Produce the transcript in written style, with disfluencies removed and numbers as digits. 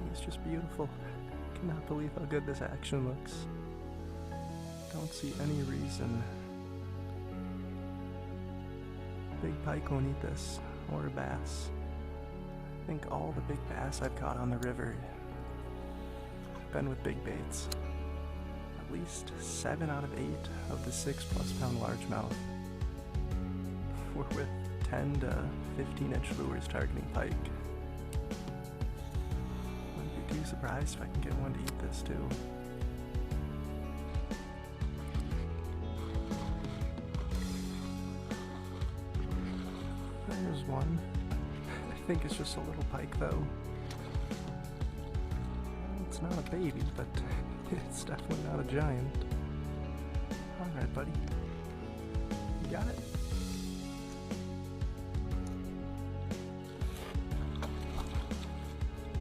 It's just beautiful. Cannot believe how good this action looks. Don't see any reason big pike won't eat this, or a bass. I think all the big bass I've caught on the river have been with big baits. At least 7 out of 8 of the 6+ pound largemouth were with 10 to 15-inch lures targeting pike. Wouldn't be too surprised if I can get one to eat this too. There's one. I think it's just a little pike though. It's not a baby, but it's definitely not a giant. Alright, buddy. You got it?